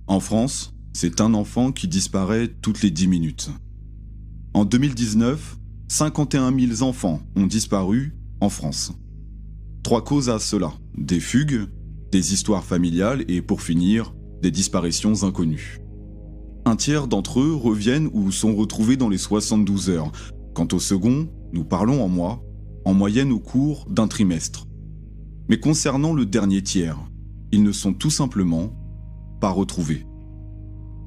En France, c'est un enfant qui disparaît toutes les 10 minutes. En 2019, 51 000 enfants ont disparu en France. 3 causes à cela: des fugues, des histoires familiales et, pour finir, des disparitions inconnues. Un tiers d'entre eux reviennent ou sont retrouvés dans les 72 heures. Quant au second, nous parlons en mois, en moyenne au cours d'un trimestre. Mais concernant le dernier tiers, ils ne sont tout simplement pas retrouvés.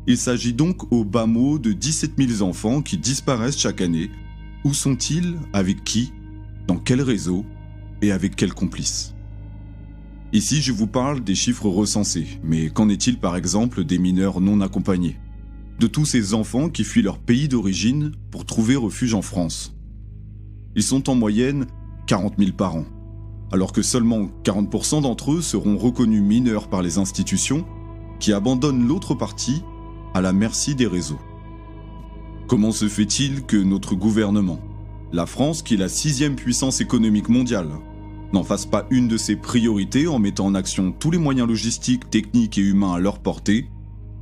Il s'agit donc au bas mot de 17 000 enfants qui disparaissent chaque année. Où sont-ils? Avec qui? Dans quel réseau? Et avec quels complices? Ici, je vous parle des chiffres recensés, mais qu'en est-il par exemple des mineurs non accompagnés? De tous ces enfants qui fuient leur pays d'origine pour trouver refuge en France? Ils sont en moyenne 40 000 par an, alors que seulement 40% d'entre eux seront reconnus mineurs par les institutions, qui abandonnent l'autre partie à la merci des réseaux. Comment se fait-il que notre gouvernement, la France qui est la 6e puissance économique mondiale, n'en fasse pas une de ses priorités en mettant en action tous les moyens logistiques, techniques et humains à leur portée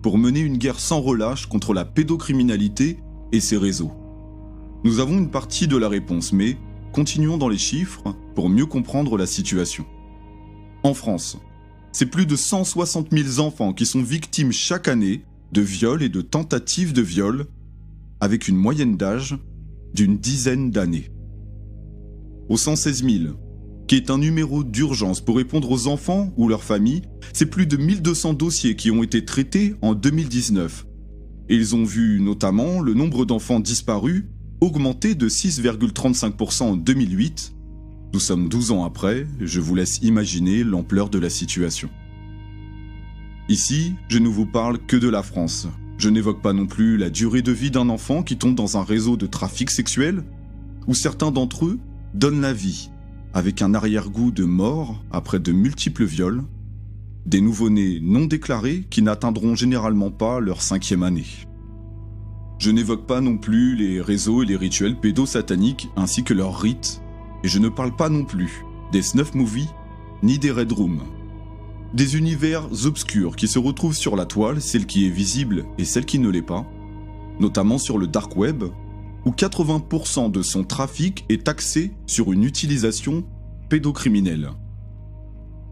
pour mener une guerre sans relâche contre la pédocriminalité et ses réseaux? Nous avons une partie de la réponse, mais continuons dans les chiffres pour mieux comprendre la situation. En France, c'est plus de 160 000 enfants qui sont victimes chaque année de viols et de tentatives de viol, avec une moyenne d'âge d'une dizaine d'années. Au 116 000, qui est un numéro d'urgence pour répondre aux enfants ou leurs familles, c'est plus de 1200 dossiers qui ont été traités en 2019. Et ils ont vu notamment le nombre d'enfants disparus augmenter de 6,35% en 2008. Nous sommes 12 ans après, je vous laisse imaginer l'ampleur de la situation. Ici, je ne vous parle que de la France. Je n'évoque pas non plus la durée de vie d'un enfant qui tombe dans un réseau de trafic sexuel, où certains d'entre eux donnent la vie, avec un arrière-goût de mort après de multiples viols, des nouveau-nés non déclarés qui n'atteindront généralement pas leur 5e année. Je n'évoque pas non plus les réseaux et les rituels pédosataniques ainsi que leurs rites, et je ne parle pas non plus des snuff movies ni des red rooms. Des univers obscurs qui se retrouvent sur la toile, celle qui est visible et celle qui ne l'est pas, notamment sur le dark web, où 80% de son trafic est axé sur une utilisation pédocriminelle.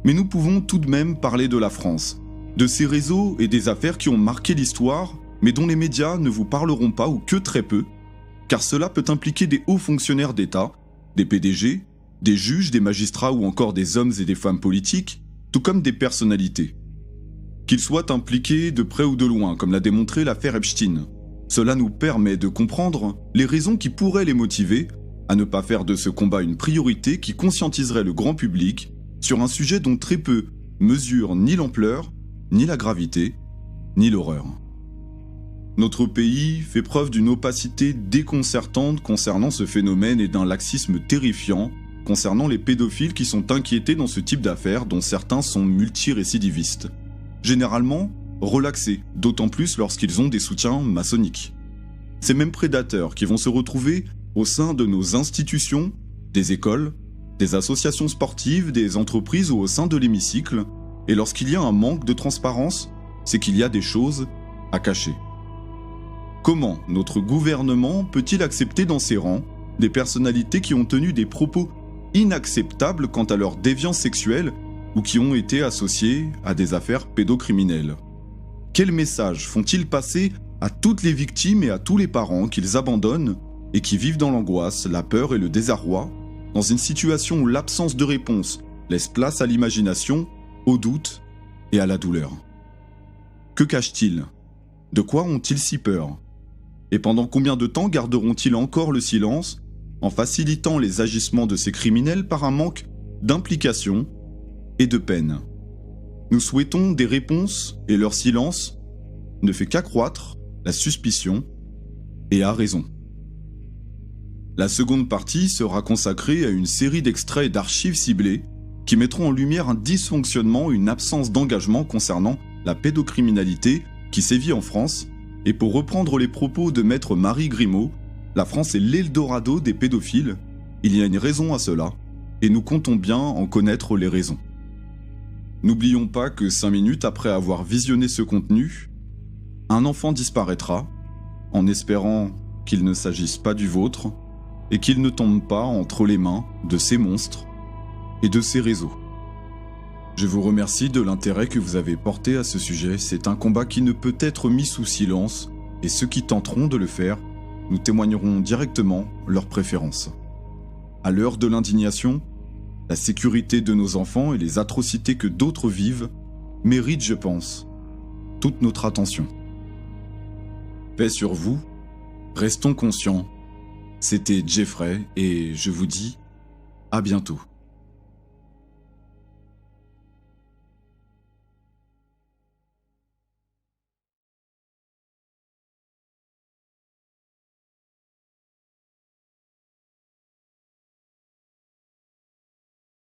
Mais nous pouvons tout de même parler de la France, de ces réseaux et des affaires qui ont marqué l'histoire, mais dont les médias ne vous parleront pas ou que très peu, car cela peut impliquer des hauts fonctionnaires d'État, des PDG, des juges, des magistrats ou encore des hommes et des femmes politiques, tout comme des personnalités. Qu'ils soient impliqués de près ou de loin, comme l'a démontré l'affaire Epstein. Cela nous permet de comprendre les raisons qui pourraient les motiver à ne pas faire de ce combat une priorité qui conscientiserait le grand public sur un sujet dont très peu mesurent ni l'ampleur, ni la gravité, ni l'horreur. Notre pays fait preuve d'une opacité déconcertante concernant ce phénomène et d'un laxisme terrifiant concernant les pédophiles qui sont inquiétés dans ce type d'affaires dont certains sont multirécidivistes. Généralement, relaxés, d'autant plus lorsqu'ils ont des soutiens maçonniques. Ces mêmes prédateurs qui vont se retrouver au sein de nos institutions, des écoles, des associations sportives, des entreprises ou au sein de l'hémicycle, et lorsqu'il y a un manque de transparence, c'est qu'il y a des choses à cacher. Comment notre gouvernement peut-il accepter dans ses rangs des personnalités qui ont tenu des propos inacceptables quant à leur déviance sexuelle ou qui ont été associées à des affaires pédocriminelles? Quel message font-ils passer à toutes les victimes et à tous les parents qu'ils abandonnent et qui vivent dans l'angoisse, la peur et le désarroi, dans une situation où l'absence de réponse laisse place à l'imagination, au doute et à la douleur? Que cachent-ils? De quoi ont-ils si peur? Et pendant combien de temps garderont-ils encore le silence en facilitant les agissements de ces criminels par un manque d'implication et de peine? Nous souhaitons des réponses et leur silence ne fait qu'accroître la suspicion et a raison. La seconde partie sera consacrée à une série d'extraits et d'archives ciblées qui mettront en lumière un dysfonctionnement, une absence d'engagement concernant la pédocriminalité qui sévit en France. Et pour reprendre les propos de maître Marie Grimaud, la France est l'Eldorado des pédophiles. Il y a une raison à cela, et nous comptons bien en connaître les raisons. N'oublions pas que 5 minutes après avoir visionné ce contenu, Un enfant disparaîtra, en espérant qu'il ne s'agisse pas du vôtre et qu'il ne tombe pas entre les mains de ces monstres et de ces réseaux. Je vous remercie de l'intérêt que vous avez porté à ce sujet. C'est un combat qui ne peut être mis sous silence et ceux qui tenteront de le faire nous témoigneront directement leurs préférences. À l'heure de l'indignation, la sécurité de nos enfants et les atrocités que d'autres vivent méritent, je pense, toute notre attention. Paix sur vous, restons conscients. C'était Jeffrey et je vous dis à bientôt.